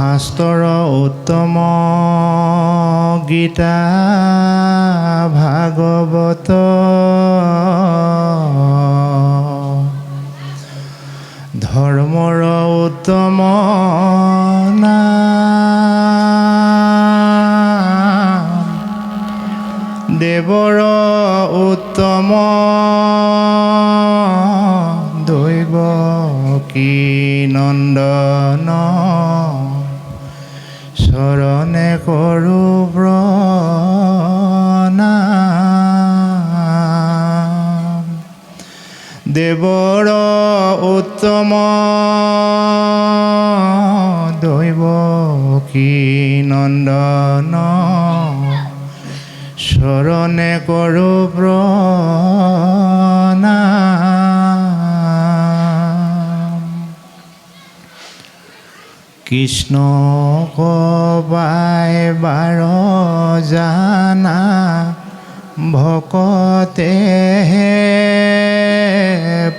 শাস্ত্ৰৰ উত্তম গীতা ভাগৱত ধৰ্মৰ উত্তম নাম দেৱৰ উত্তম দৈৱ কি নন্দন চৰণে কৰোঁ প্ৰণাম দেৱৰ উত্তম দৈৱ কি নন্দন চৰণে কৰোঁ প্ৰণাম কৃষ্ণ কবাই বাৰ জানা ভকতে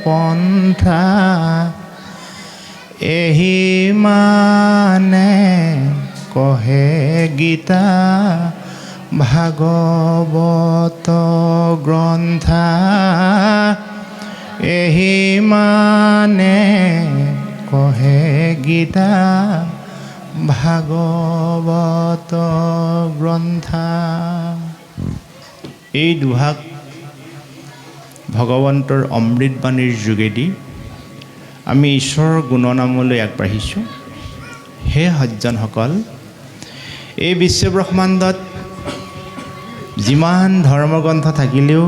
পন্থা এহি মানে কহে গীতা ভাগৱত গ্ৰন্থা এহি মানে কহে গীতা ভাগৱত গ্ৰন্থা। এই দুভাগ ভগৱন্তৰ অমৃতবাণীৰ যোগেদি আমি ঈশ্বৰৰ গুণনামলৈ আগবাঢ়িছোঁ। হে সজ্জনসকল, এই বিশ্বব্ৰহ্মাণ্ডত যিমান ধৰ্মগ্ৰন্থ থাকিলেও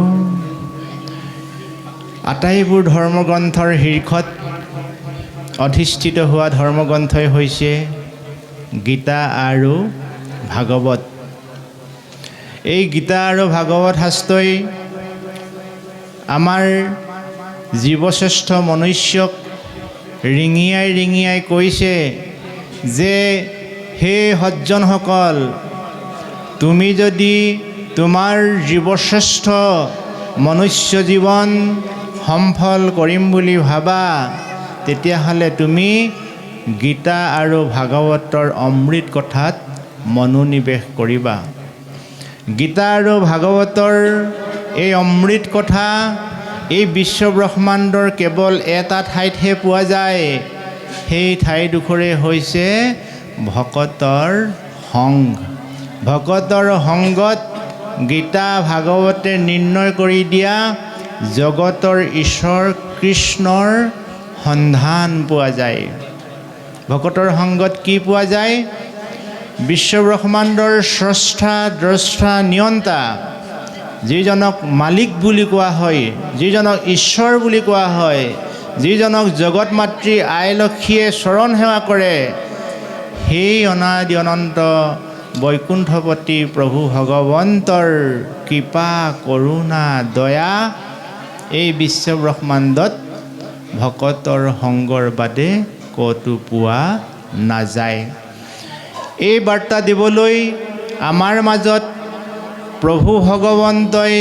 আটাইবোৰ ধৰ্মগ্ৰন্থৰ শীৰ্ষত অধিষ্ঠিত হোৱা ধৰ্মগ্ৰন্থই হৈছে গীতা আৰু ভাগৱত। এই গীতা আৰু ভাগৱত শাস্ত্ৰই আমাৰ জীৱশ্ৰেষ্ঠ মনুষ্যক ৰিঙিয়াই ৰিঙিয়াই কৈছে যে হে সজ্জনসকল, তুমি যদি তোমাৰ জীৱশ্ৰেষ্ঠ মনুষ্য জীৱন সফল কৰিম বুলি ভাবা, তেতিয়াহ'লে তুমি গীতা আৰু ভাগৱতৰ অমৃত কথাত মনোনিৱেশ কৰিবা। গীতা আৰু ভাগৱতৰ এই অমৃত কথা এই বিশ্বব্ৰহ্মাণ্ডৰ কেৱল এটা ঠাইতহে পোৱা যায়। সেই ঠাইডোখৰে হৈছে ভকতৰ সংঘ। ভকতৰ সংগত গীতা ভাগৱতে নিৰ্ণয় কৰি দিয়া জগতৰ ঈশ্বৰ কৃষ্ণৰ সন্ধান পোৱা যায়। ভকতৰ সংগত কি পোৱা যায়? বিশ্বব্ৰহ্মাণ্ডৰ স্ৰষ্টা দ্ৰষ্টা নিয়ন্তা, যিজনক মালিক বুলি কোৱা হয়, যিজনক ঈশ্বৰ বুলি কোৱা হয়, যিজনক জগত মাতৃ আই লক্ষীয়ে চৰণ সেৱা কৰে, সেই অনাদি অনন্ত বৈকুণ্ঠপতি প্ৰভু ভগৱন্তৰ কৃপা কৰোণা দয়া এই বিশ্বব্ৰহ্মাণ্ডত ভকতৰ সংগৰ বাদে ক'তো পোৱা নাযায়। এই বাৰ্তা দিবলৈ আমাৰ মাজত প্ৰভু ভগৱন্তই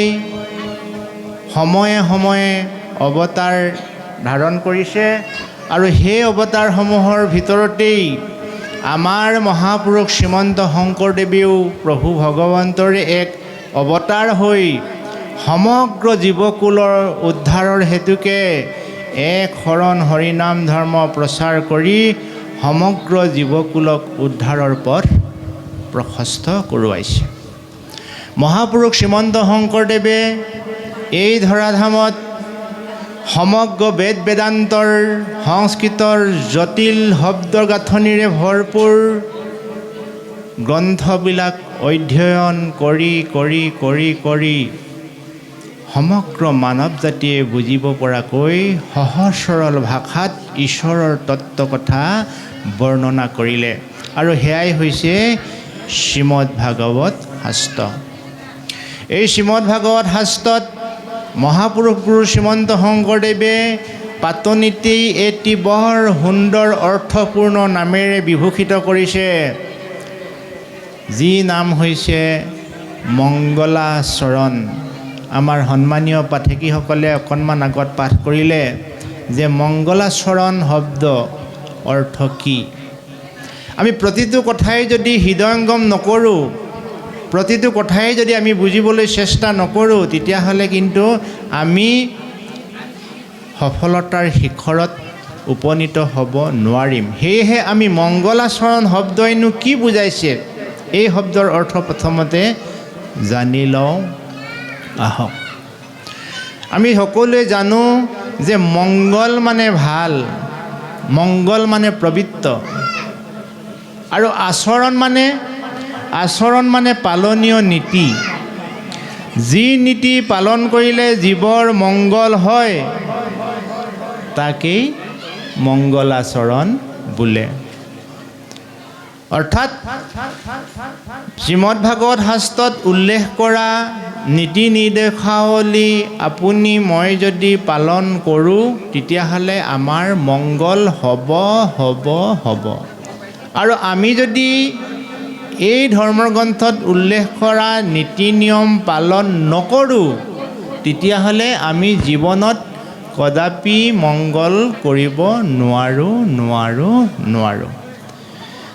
সময়ে সময়ে অৱতাৰ ধাৰণ কৰিছে আৰু সেই অৱতাৰসমূহৰ ভিতৰতেই আমাৰ মহাপুৰুষ শ্ৰীমন্ত শংকৰদেৱেও প্ৰভু ভগৱন্তৰে এক অৱতাৰ হৈ সমগ্ৰ জীৱকুলৰ উদ্ধাৰৰ হেতুকে এক শৰণ হৰিনাম ধৰ্ম প্ৰচাৰ কৰি সমগ্ৰ জীৱকুলক উদ্ধাৰৰ পথ প্ৰশস্ত কৰোৱাইছে। মহাপুৰুষ শ্ৰীমন্ত শংকৰদেৱে এই ধৰাধামত সমগ্ৰ বেদ বেদান্তৰ সংস্কৃতৰ জটিল শব্দৰ গাঁথনিৰে ভৰপূৰ গ্ৰন্থবিলাক অধ্যয়ন কৰি কৰি কৰি কৰি সমগ্ৰ মানৱ জাতিয়ে বুজিব পৰাকৈ সহজ সৰল ভাষাত ঈশ্বৰৰ তত্ত্ব কথা বৰ্ণনা কৰিলে আৰু সেয়াই হৈছে শ্ৰীমদ ভাগৱত শাস্ত্ৰ। এই শ্ৰীমদ ভাগৱত শাস্ত্ৰত মহাপুৰুষ গুৰু শ্ৰীমন্ত শংকৰদেৱে পাতনিতেই এটি বৰ সুন্দৰ অৰ্থপূৰ্ণ নামেৰে বিভূষিত কৰিছে, যি নাম হৈছে মংগলাচৰণ। আমাৰ সন্মানীয় পাঠকীসকলে অকণমান আগত পাঠ কৰিলে যে মংগলাচৰণ শব্দ অৰ্থ কি। আমি প্ৰতিটো কথাই যদি হৃদয়ংগম নকৰোঁ, প্ৰতিটো কথাই যদি আমি বুজিবলৈ চেষ্টা নকৰোঁ, তেতিয়াহ'লে কিন্তু আমি সফলতাৰ শিখৰত উপনীত হ'ব নোৱাৰিম। সেয়েহে আমি মংগলাচৰণ শব্দইনো কি বুজাইছে, এই শব্দৰ অৰ্থ প্ৰথমতে জানি লওঁ আহক। আমি সকলোৱে জানো যে মংগল মানে ভাল, মংগল মানে পবিত্ৰ, আৰু আচৰণ মানে পালনীয় নীতি। যি নীতি পালন কৰিলে জীৱৰ মংগল হয় তাকেই মংগলাচৰণ বোলে। অৰ্থাৎ শ্ৰীমদ ভাগৱত শাস্ত্ৰত উল্লেখ কৰা নীতি নিৰ্দেশাৱলী আপুনি মই যদি পালন কৰোঁ, তেতিয়াহ'লে আমাৰ মংগল হ'ব। আৰু আমি যদি এই ধৰ্মগ্ৰন্থত উল্লেখ কৰা নীতি নিয়ম পালন নকৰোঁ, তেতিয়াহ'লে আমি জীৱনত কদাপি মংগল কৰিব নোৱাৰোঁ।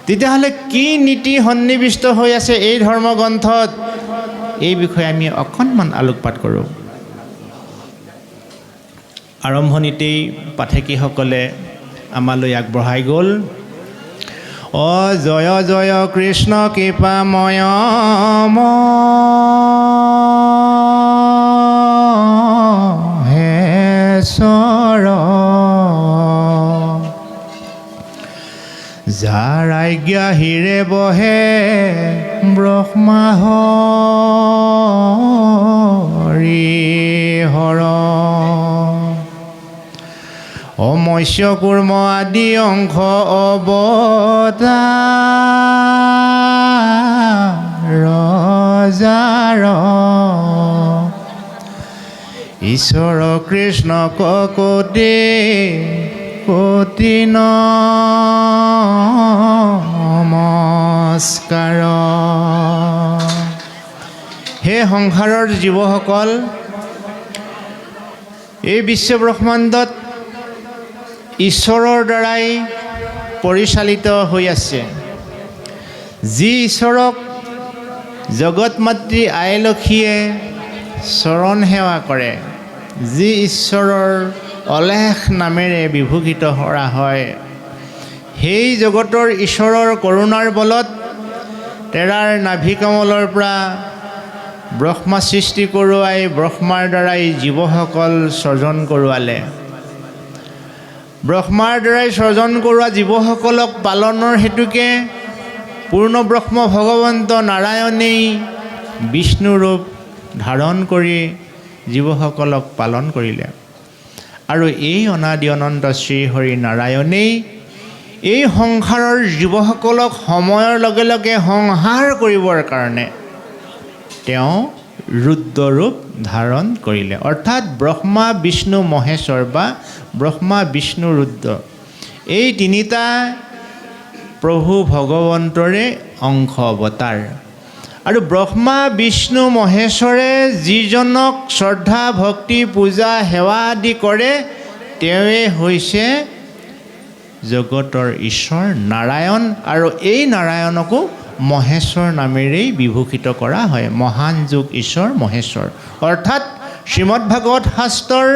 তেতিয়াহ'লে কি নীতি সন্নিৱিষ্ট হৈ আছে এই ধৰ্মগ্ৰন্থত, এই বিষয়ে আমি অকণমান আলোকপাত কৰোঁ। আৰম্ভণিতেই পাঠকীসকলে আমালৈ আগবঢ়াই গ'ল, জয় জয় কৃষ্ণ কৃপাময় মহেশ্বৰ, যাৰ আজ্ঞা হিৰে বহে ব্ৰহ্মা হৰিহৰ, অমস্য কুৰ্ম আদি অংশ অৱতাৰ ৰজাৰ, ঈশ্বৰ কৃষ্ণ কোটি নমস্কাৰ। হে সংসাৰৰ জীৱসকল, এই বিশ্বব্ৰহ্মাণ্ডত ঈশ্বৰৰ দ্বাৰাই পৰিচালিত হৈ আছে। যি ঈশ্বৰক জগত মাতৃ আই লক্ষীয়ে চৰণ সেৱা কৰে, যি ঈশ্বৰৰ অলেখ নামেৰে বিভূষিত কৰা হয়, সেই জগতৰ ঈশ্বৰৰ কৰোণাৰ বলত তেৰাৰ নাভিকমলৰ পৰা ব্ৰহ্মা সৃষ্টি কৰোৱাই ব্ৰহ্মাৰ দ্বাৰাই জীৱসকল সৃজন কৰোৱালে। ব্ৰহ্মাৰ দ্বাৰাই সৃজন কৰোৱা জীৱসকলক পালনৰ হেতুকে পূৰ্ণ ব্ৰহ্ম ভগৱন্ত নাৰায়ণেই বিষ্ণু ৰূপ ধাৰণ কৰি জীৱসকলক পালন কৰিলে। আৰু এই অনাদি অনন্ত শ্ৰীহৰি নাৰায়ণেই এই সংসাৰৰ জীৱসকলক সময়ৰ লগে লগে সংহাৰ কৰিবৰ কাৰণে তেওঁ ৰুদ্ৰৰূপ ধাৰণ কৰিলে। অৰ্থাৎ ব্ৰহ্মা বিষ্ণু মহেশ্বৰ বা ব্ৰহ্মা বিষ্ণু ৰুদ্ৰ, এই তিনিটা প্ৰভু ভগৱন্তৰে অংশ অৱতাৰ। আৰু ব্ৰহ্মা বিষ্ণু মহেশ্বৰে যিজনক শ্ৰদ্ধা ভক্তি পূজা সেৱা আদি কৰে, তেওঁৱে হৈছে জগতৰ ঈশ্বৰ নাৰায়ণ। আৰু এই নাৰায়ণকো মহেশ্বৰ নামেৰেই বিভূষিত কৰা হয়, মহান যোগ ঈশ্বৰ মহেশ্বৰ। অৰ্থাৎ শ্ৰীমদ ভাগৱত শাস্ত্ৰৰ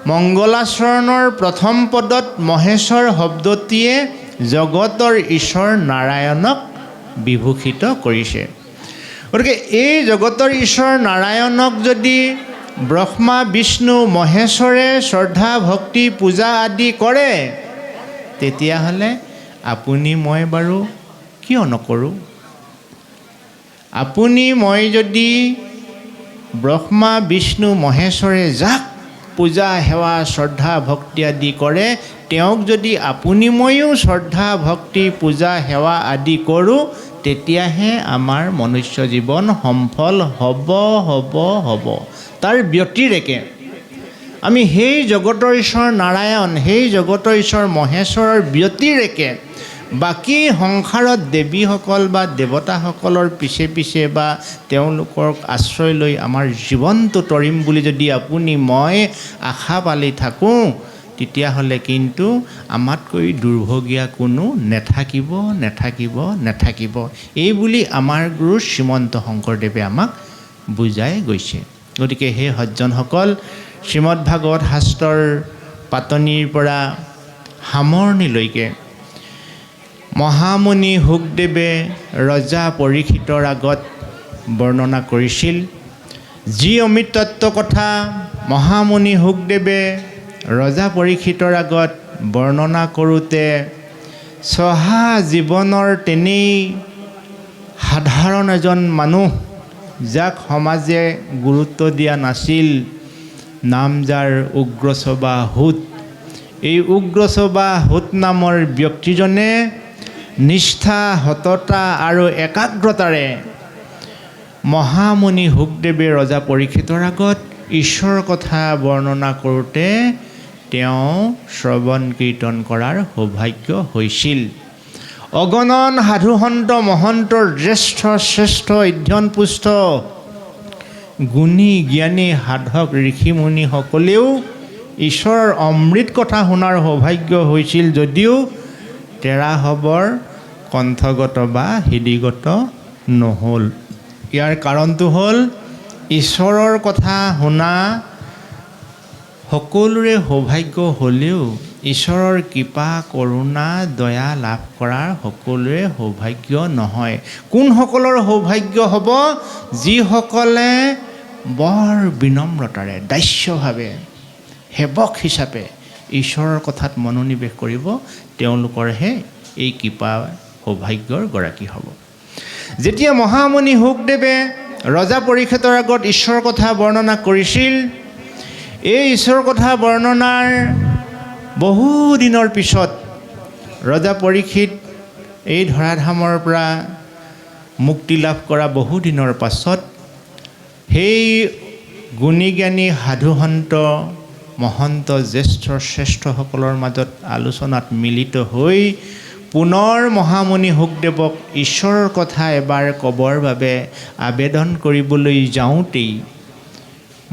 মংগলাচৰণৰ প্ৰথম পদত মহেশ্বৰ শব্দটিয়ে জগতৰ ঈশ্বৰ নাৰায়ণক বিভূষিত কৰিছে। গতিকে এই জগতৰ ঈশ্বৰ নাৰায়ণক যদি ব্ৰহ্মা বিষ্ণু মহেশ্বৰে শ্ৰদ্ধা ভক্তি পূজা আদি কৰে, তেতিয়াহ'লে আপুনি মই বাৰু কিয় নকৰোঁ? আপুনি মই যদি ব্ৰহ্মা বিষ্ণু মহেশ্বৰে যাক পূজা সেৱা শ্ৰদ্ধা ভক্তি আদি কৰে, তেওঁক যদি আপুনি ময়ো শ্ৰদ্ধা ভক্তি পূজা সেৱা আদি কৰোঁ, তেতিয়াহে আমাৰ মনুষ্য জীৱন সফল হ'ব। তাৰ ব্যতিৰেকে আমি সেই জগতৰ ঈশ্বৰ নাৰায়ণ, সেই জগতৰ ঈশ্বৰ মহেশ্বৰৰ ব্যতিৰেকে বাকী সংসাৰত দেৱীসকল বা দেৱতাসকলৰ পিছে পিছে বা তেওঁলোকৰ আশ্ৰয় লৈ আমাৰ জীৱনটো তৰিম বুলি যদি আপুনি মই আশা পালি থাকোঁ, তেতিয়াহ'লে কিন্তু আমাতকৈ দুৰ্ভগীয়া কোনো নেথাকিব এই বুলি আমাৰ গুৰু শ্ৰীমন্ত শংকৰদেৱে আমাক বুজাই গৈছে। গতিকে সেই সজ্জনসকল, শ্ৰীমদ ভাগৱত শাস্ত্ৰৰ পাতনিৰ পৰা সামৰণিলৈকে মহামুনি শুকদেৱে ৰজা পৰীক্ষিতৰ আগত বৰ্ণনা কৰিছিল। যি অমৃত তত্ত্ব কথা মহামুনি শুকদেৱে ৰজা পৰীক্ষিতৰ আগত বৰ্ণনা কৰোঁতে চহা জীৱনৰ তেনেই সাধাৰণ এজন মানুহ, যাক সমাজে গুৰুত্ব দিয়া নাছিল, নাম যাৰ উগ্ৰচবা হুত, এই উগ্ৰচবা হুত নামৰ ব্যক্তিজনে নিষ্ঠা, সততা আৰু একাগ্ৰতাৰে মহামুনি শুকদেৱে ৰজা পৰীক্ষিতৰ আগত ঈশ্বৰৰ কথা বৰ্ণনা কৰোঁতে তেওঁ শ্ৰৱণ কীৰ্তন কৰাৰ সৌভাগ্য হৈছিল। অগণন সাধুসন্ত মহন্তৰ জ্যেষ্ঠ শ্ৰেষ্ঠ অধ্যয়নপুষ্ট গুণী জ্ঞানী সাধক ঋষিমুনিসকলেও ঈশ্বৰৰ অমৃত কথা শুনাৰ সৌভাগ্য হৈছিল যদিও তেৰাসৱৰ কণ্ঠগত বা হৃদিগত নহ'ল। ইয়াৰ কাৰণটো হ'ল ঈশ্বৰৰ কথা শুনা সকলোৰে সৌভাগ্য হ'লেও ঈশ্বৰৰ কৃপা কৰোণা দয়া লাভ কৰাৰ সকলোৰে সৌভাগ্য নহয়। কোনসকলৰ সৌভাগ্য হ'ব? যিসকলে বৰ বিনম্ৰতাৰে দাস্যভাৱে সেৱক হিচাপে ঈশ্বৰৰ কথাত মনোনিৱেশ কৰিব, তেওঁলোকৰহে এই কৃপা সৌভাগ্যৰ গৰাকী হ'ব। যেতিয়া মহামুনি শুকদেৱে ৰজা পৰীক্ষিতৰ আগত ঈশ্বৰৰ কথা বৰ্ণনা কৰিছিল, এই ঈশ্বৰৰ কথা বৰ্ণনাৰ বহু দিনৰ পিছত ৰজা পৰীক্ষিত এই ধৰাধামৰ পৰা মুক্তি লাভ কৰা বহু দিনৰ পাছত সেই গুণীজ্ঞানী সাধুসন্ত মহন্ত জ্যেষ্ঠ শ্ৰেষ্ঠসকলৰ মাজত আলোচনাত মিলিত হৈ পুনৰ মহামুনি শুকদেৱক ঈশ্বৰৰ কথা এবাৰ ক'বৰ বাবে আবেদন কৰিবলৈ যাওঁতেই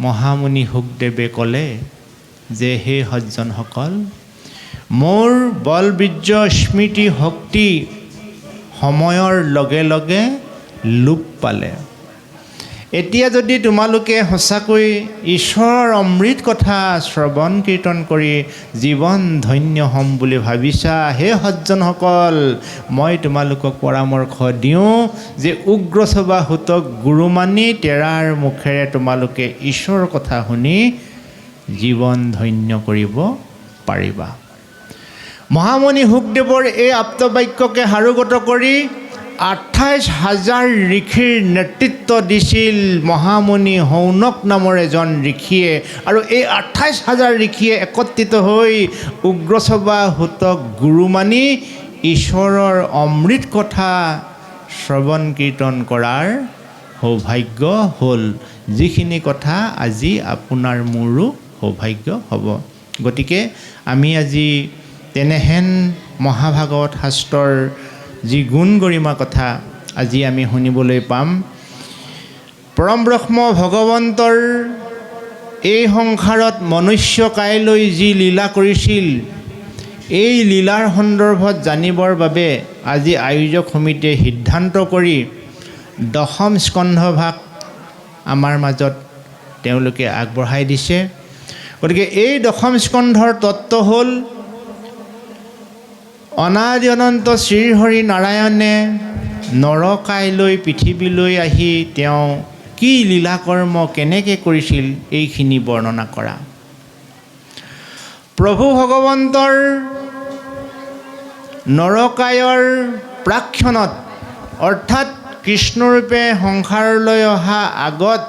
মহামুনি শুকদেৱে ক'লে যে হে সজ্জনসকল, মোৰ বল বীৰ্য স্মৃতি শক্তি সময়ৰ লগে লগে লোপ পালে। এতিয়া যদি তোমালোকে সঁচাকৈ ঈশ্বৰৰ অমৃত কথা শ্ৰৱণ কীৰ্তন কৰি জীৱন ধন্য হ'ম বুলি ভাবিছা, হে সজ্জনসকল, মই তোমালোকক পৰামৰ্শ দিওঁ যে উগ্ৰচবা হুতক গুৰু মানি তেৰাৰ মুখেৰে তোমালোকে ঈশ্বৰৰ কথা শুনি জীৱন ধন্য কৰিব পাৰিবা। মহামুনি শুকদেৱৰ এই আপ্তবাক্যকে সাৰোগত কৰি 28,000 ঋষিৰ নেতৃত্ব দিছিল মহামুনি শৌনক নামৰ এজন ঋষিয়ে। আৰু এই 28,000 ঋষিয়ে একত্ৰিত হৈ উগ্ৰচবা হুতক গুৰু মানি ঈশ্বৰৰ অমৃত কথা শ্ৰৱণ কীৰ্তন কৰাৰ সৌভাগ্য হ'ল, যিখিনি কথা আজি আপোনাৰ মোৰো সৌভাগ্য হ'ব। গতিকে আমি আজি তেনেহেন মহাভাগৱত শাস্ত্ৰৰ যি গুণ গৰিমা কথা আজি আমি শুনিবলৈ পাম। পৰম ব্ৰহ্ম ভগৱন্তৰ এই সংসাৰত মনুষ্য কাইলৈ যি লীলা কৰিছিল, এই লীলাৰ সন্দৰ্ভত জানিবৰ বাবে আজি আয়োজক সমিতিয়ে সিদ্ধান্ত কৰি দশম স্কন্ধভাগ আমাৰ মাজত তেওঁলোকে আগবঢ়াই দিছে। গতিকে এই দশম স্কন্ধৰ তত্ত্ব হ'ল অনাদি অনন্ত শ্ৰীহৰি নাৰায়ণে নৰকাইলৈ পৃথিৱীলৈ আহি তেওঁ কি লীলাকৰ্ম কেনেকৈ কৰিছিল এইখিনি বৰ্ণনা কৰা। প্ৰভু ভগৱন্তৰ নৰকায়ৰ প্ৰাক্ষণত অৰ্থাৎ কৃষ্ণৰূপে সংসাৰলৈ অহা আগত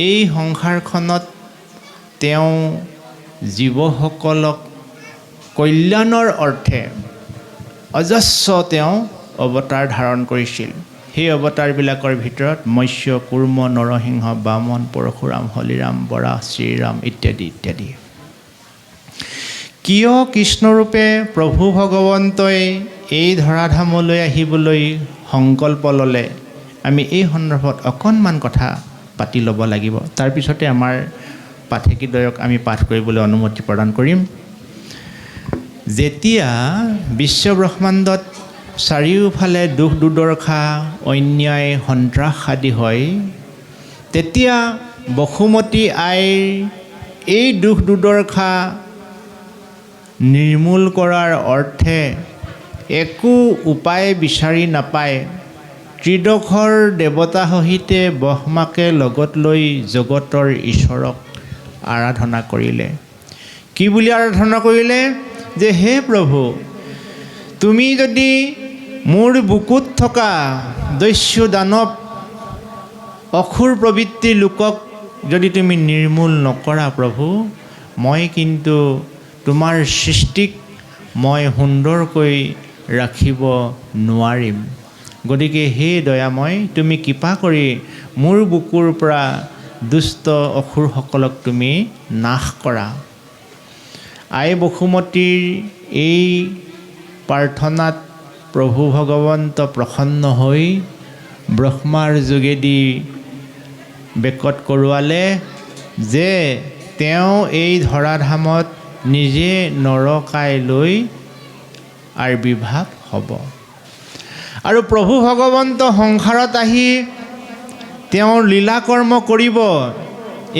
এই সংসাৰখনত তেওঁ জীৱসকলক কল্যাণৰ অৰ্থে অজস্ৰ তেওঁ অৱতাৰ ধাৰণ কৰিছিল। সেই অৱতাৰবিলাকৰ ভিতৰত মৎস্য, কুৰ্ম, নৰসিংহ, বামন, পৰশুৰাম, হলিৰাম, বৰাহ, শ্ৰীৰাম ইত্যাদি ইত্যাদি। কিয় কৃষ্ণৰূপে প্ৰভু ভগৱন্তই এই ধৰাধামলৈ আহিবলৈ সংকল্প ল'লে, আমি এই সন্দৰ্ভত অকণমান কথা পাতি ল'ব লাগিব। তাৰপিছতে আমাৰ পাঠেকিদ্বয়ক আমি পাঠ কৰিবলৈ অনুমতি প্ৰদান কৰিম। যেতিয়া বিশ্বব্ৰহ্মাণ্ডত চাৰিওফালে দুখ দুৰ্দশা, অন্যায়, সন্ত্ৰাস আদি হয়, তেতিয়া বসুমতী আইৰ এই দুখ দুৰ্দশা নিৰ্মূল কৰাৰ অৰ্থে একো উপায় বিচাৰি নাপায় ত্ৰিদশৰ দেৱতা সহিতে ব্ৰহ্মাকে লগত লৈ জগতৰ ঈশ্বৰক আৰাধনা কৰিলে। কি বুলি আৰাধনা কৰিলে? যে হে প্ৰভু, তুমি যদি মোৰ বুকুত থকা দস্যু দানৱ অসুৰ প্ৰবৃত্তিৰ লোকক যদি তুমি নিৰ্মূল নকৰা প্ৰভু, মই কিন্তু তোমাৰ সৃষ্টিক মই সুন্দৰকৈ ৰাখিব নোৱাৰিম। গতিকে হে দয়াময়, তুমি কৃপা কৰি মোৰ বুকুৰ পৰা দুষ্ট অসুৰসকলক তুমি নাশ কৰা। আই বসুমতীৰ এই প্ৰাৰ্থনাত প্ৰভু ভগৱন্ত প্ৰসন্ন হৈ ব্ৰহ্মাৰ যোগেদি বেকত কৰোৱালে যে তেওঁ এই ধৰাধামত নিজে নৰকাইলৈ আবিৰ্ভাৱ হ'ব। আৰু প্ৰভু ভগৱন্ত সংসাৰত আহি তেওঁৰ লীলাকৰ্ম কৰিব।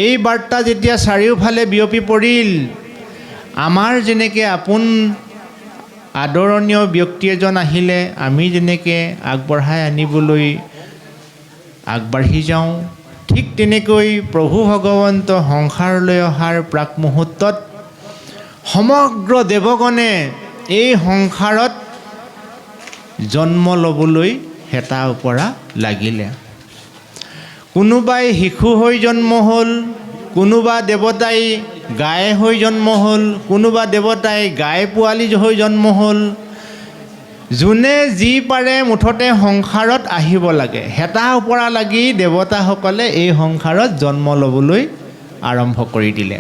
এই বাৰ্তা যেতিয়া চাৰিওফালে বিয়পি পৰিল, আমাৰ যেনেকৈ আপোন আদৰণীয় ব্যক্তি এজন আহিলে আমি যেনেকৈ আগবঢ়াই আনিবলৈ আগবাঢ়ি যাওঁ, ঠিক তেনেকৈ প্ৰভু ভগৱন্ত সংসাৰলৈ অহাৰ প্ৰাক মুহূৰ্তত সমগ্ৰ দেৱগণে এই সংসাৰত জন্ম ল'বলৈ হেতা উপৰা লাগিলে। কোনোবাই শিশু হৈ জন্ম হ'ল, কোনোবা দেৱতাই গাই হৈ জন্ম হ'ল, কোনোবা দেৱতাই গাই পোৱালি হৈ জন্ম হ'ল। যোনে যি পাৰে মুঠতে সংসাৰত আহিব লাগে। হেতা উপৰা লাগি দেৱতাসকলে এই সংসাৰত জন্ম ল'বলৈ আৰম্ভ কৰি দিলে।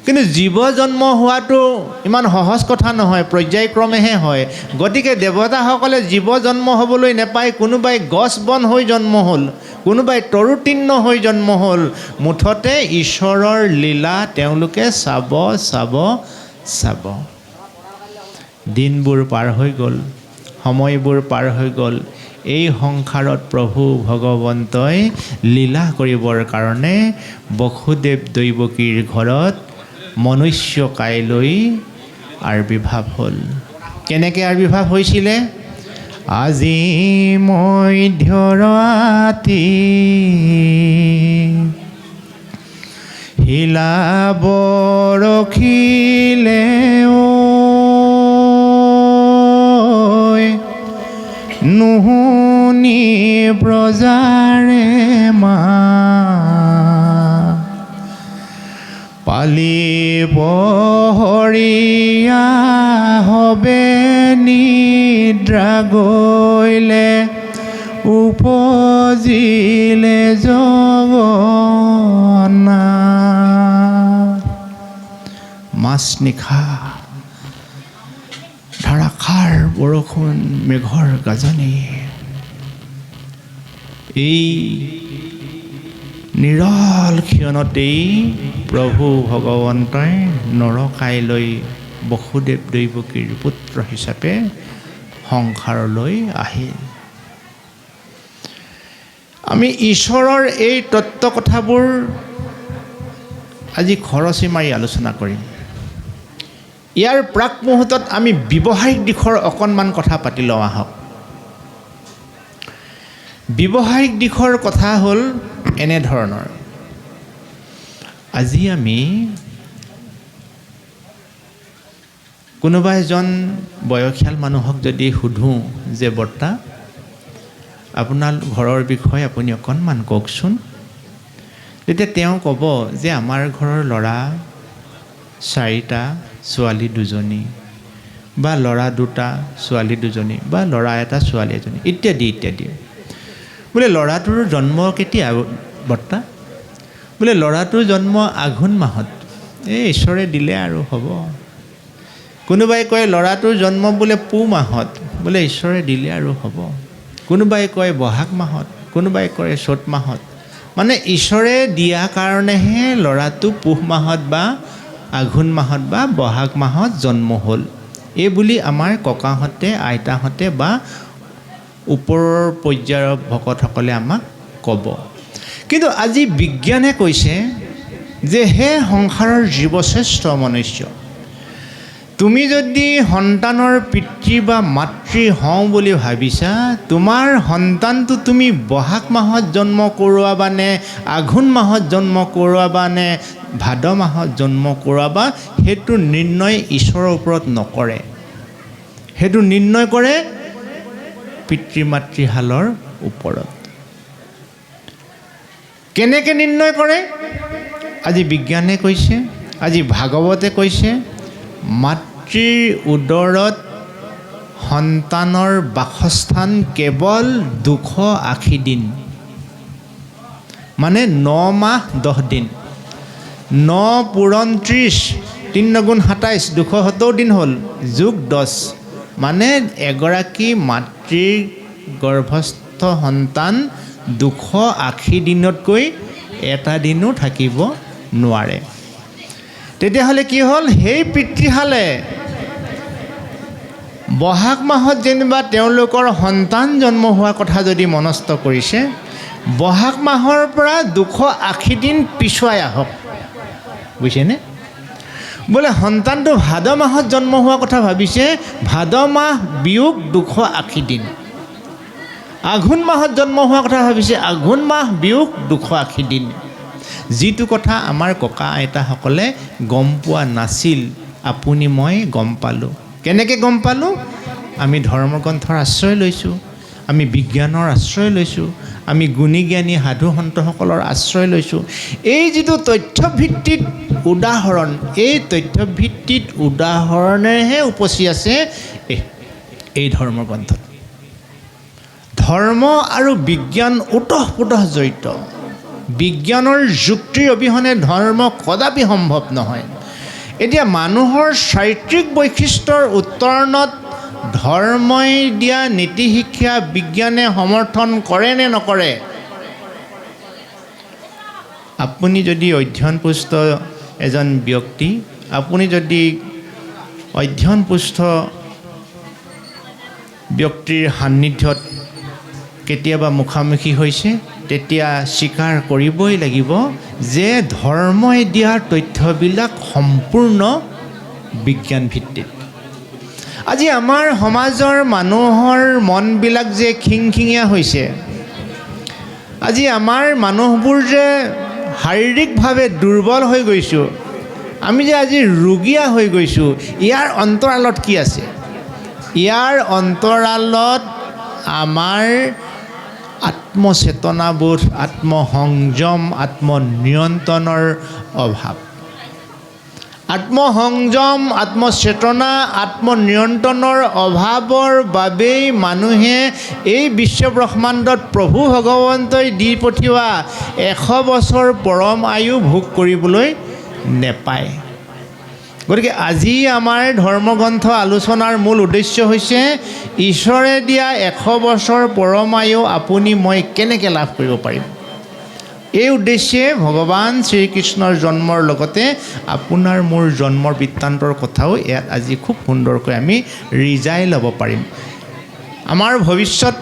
কিন্তু জীৱ জন্ম হোৱাটো ইমান সহজ কথা নহয়, পৰ্যায়ক্ৰমেহে হয়। গতিকে দেৱতাসকলে জীৱ জন্ম হ'বলৈ নেপায়। কোনোবাই গছ বন হৈ জন্ম হ'ল, কোনোবাই তৰুতীৰ্ণ হৈ জন্ম হ'ল। মুঠতে ঈশ্বৰৰ লীলা তেওঁলোকে চাব। দিনবোৰ পাৰ হৈ গ'ল, সময়বোৰ পাৰ হৈ গ'ল। এই সংসাৰত প্ৰভু ভগৱন্তই লীলা কৰিবৰ কাৰণে বসুদেৱ দৈৱকীৰ ঘৰত মনুষ্য কাইলৈ আবিৰ্ভাৱ হ'ল। কেনেকৈ আবিৰ্ভাৱ হৈছিলে? আজি মধ্যৰাতি হিলাব ৰখিলে নুশুনি ব্ৰজাৰে মা, পালি পহৰীয়া হবে নিদ্ৰা গৈলে, উপজিলে জগনা। মাছ নিশা ধাৰাসাৰ বৰষুণ, মেঘৰ গাজনি। এই নিৰল ক্ষণতেই প্ৰভু ভগৱন্তই নৰকাইলৈ বসুদেৱ দৈৱকীৰ পুত্ৰ হিচাপে সংসাৰলৈ আহিল। আমি ঈশ্বৰৰ এই তত্ত্ব কথাবোৰ আজি খৰচি মাৰি আলোচনা কৰিম। ইয়াৰ প্ৰাক মুহূৰ্তত আমি ব্যৱহাৰিক দিশৰ অকণমান কথা পাতি লওঁ আহক। ব্যৱহাৰিক দিশৰ কথা হ'ল এনেধৰণৰ। আজি আমি কোনোবা এজন বয়সীয়াল মানুহক যদি সোধোঁ যে বৰ্তা, আপোনাৰ ঘৰৰ বিষয়ে আপুনি অকণমান কওকচোন, তেতিয়া তেওঁ ক'ব যে আমাৰ ঘৰৰ ল'ৰা 4টা, ছোৱালী 2জনী, বা ল'ৰা 2টা, ছোৱালী 2জনী, বা ল'ৰা 1টা, ছোৱালী 1জনী, ইত্যাদি ইত্যাদি। বোলে ল'ৰাটোৰ জন্ম কেতিয়া বৰ্তা? বোলে ল'ৰাটোৰ জন্ম আঘোণ মাহত, এই ঈশ্বৰে দিলে আৰু হ'ব। কোনোবাই কয় ল'ৰাটোৰ জন্ম বোলে পুহ মাহত, বোলে ঈশ্বৰে দিলে আৰু হ'ব। কোনোবাই কয় বহাগ মাহত, কোনোবাই কয় চ'ত মাহত, মানে ঈশ্বৰে দিয়া কাৰণেহে ল'ৰাটো পুহ মাহত বা আঘোণ মাহত বা বহাগ মাহত জন্ম হ'ল এই বুলি আমাৰ ককাহঁতে আইতাহঁতে বা ওপৰৰ পৰ্যায়ৰ ভকতসকলে আমাক ক'ব। কিন্তু আজি বিজ্ঞানে কৈছে যে হে সংসাৰৰ জীৱশ্ৰেষ্ঠ মনুষ্য, তুমি যদি সন্তানৰ পিতৃ বা মাতৃ হওঁ বুলি ভাবিছা, তোমাৰ সন্তানটো তুমি বহাগ মাহত জন্ম কৰোৱাবা নে আঘোণ মাহত জন্ম কৰোৱাবা নে ভাদ মাহত জন্ম কৰোৱাবা, সেইটো নিৰ্ণয় ঈশ্বৰৰ ওপৰত নকৰে। সেইটো নিৰ্ণয় কৰে পিতৃ মাতৃহালৰ ওপৰত। কেনেকৈ নিৰ্ণয় কৰে? আজি বিজ্ঞানে কৈছে, আজি ভাগৱতে কৈছে, মাতৃৰ উদৰত সন্তানৰ বাসস্থান কেৱল 280 দিন, মানে 9 মাহ 10 দিন। 9 পূৰণ 30, 3 9 27, 270 দিন হ'ল, যোগ 10, মানে এগৰাকী মাতৃৰ গৰ্ভস্থ সন্তান 280 দিনতকৈ এটা দিনো থাকিব নোৱাৰে। তেতিয়াহ'লে কি হ'ল? সেই পিতৃহালে বহাগ মাহত যেনিবা তেওঁলোকৰ সন্তান জন্ম হোৱাৰ কথা যদি মনস্থ কৰিছে, বহাগ মাহৰ পৰা 280 দিন পিছুৱাই আহক, বুজিছেনে? বোলে সন্তানটো ভাদ মাহত জন্ম হোৱাৰ কথা ভাবিছে, ভাদ মাহ বিয়োগ 280 দিন। আঘোণ মাহত জন্ম হোৱাৰ কথা ভাবিছে, আঘোণ মাহ বিয়োগ 280 দিন। যিটো কথা আমাৰ ককা আইতাসকলে গম পোৱা নাছিল, আপুনি মই গম পালোঁ। কেনেকৈ গম পালোঁ? আমি ধৰ্মগ্ৰন্থৰ আশ্ৰয় লৈছোঁ, আমি বিজ্ঞানৰ আশ্ৰয় লৈছোঁ, আমি গুণী জ্ঞানী সাধু সন্তসকলৰ আশ্ৰয় লৈছোঁ। এই যিটো তথ্যভিত্তিক উদাহৰণ, এই তথ্যভিত্তিক উদাহৰণেহে উপচি আছে এই ধৰ্মগ্ৰন্থত। ধৰ্ম আৰু বিজ্ঞান ওতঃপ্ৰোতঃ জড়িত। বিজ্ঞানৰ যুক্তিৰ অবিহনে ধৰ্ম কদাপি সম্ভৱ নহয়। এতিয়া মানুহৰ চাৰিত্ৰিক বৈশিষ্ট্যৰ উত্তৰণত ধৰ্মই দিয়া নীতি শিক্ষা বিজ্ঞানে সমৰ্থন কৰে নে নকৰে? আপুনি যদি অধ্যয়নপুষ্ট এজন ব্যক্তি, আপুনি যদি অধ্যয়নপুষ্ট ব্যক্তিৰ সান্নিধ্যত কেতিয়াবা মুখামুখি হৈছে, তেতিয়া স্বীকাৰ কৰিবই লাগিব যে ধৰ্মই দিয়াৰ তথ্যবিলাক সম্পূৰ্ণ বিজ্ঞানভিত্তিক। আজি আমাৰ সমাজৰ মানুহৰ মনবিলাক যে খিংখিঙীয়া হৈছে, আজি আমাৰ মানুহবোৰ যে শাৰীৰিকভাৱে দুৰ্বল হৈ গৈছোঁ, আমি যে আজি ৰোগীয়া হৈ গৈছোঁ, ইয়াৰ অন্তৰালত কি আছে? ইয়াৰ অন্তৰালত আমাৰ আত্মচেতনাবোধ, আত্মসংযম, আত্মনিয়ন্ত্ৰণৰ অভাৱ। আত্মসংযম, আত্মচেতনা, আত্মনিয়ন্ত্ৰণৰ অভাৱৰ বাবেই মানুহে এই বিশ্বব্ৰহ্মাণ্ডত প্ৰভু ভগৱন্তই দি পঠিওৱা 100 বছৰ পৰম আয়ু ভোগ কৰিবলৈ নেপায়। গতিকে আজি আমাৰ ধৰ্মগ্ৰন্থ আলোচনাৰ মূল উদ্দেশ্য হৈছে ঈশ্বৰে দিয়া 100 বছৰ পৰম আয়ু আপুনি মই কেনেকৈ লাভ কৰিব পাৰিম। এই উদ্দেশ্যে ভগৱান শ্ৰীকৃষ্ণৰ জন্মৰ লগতে আপোনাৰ মোৰ জন্মৰ বৃত্তান্তৰ কথাও ইয়াত আজি খুব সুন্দৰকৈ আমি ৰিজাই ল'ব পাৰিম। আমাৰ ভৱিষ্যত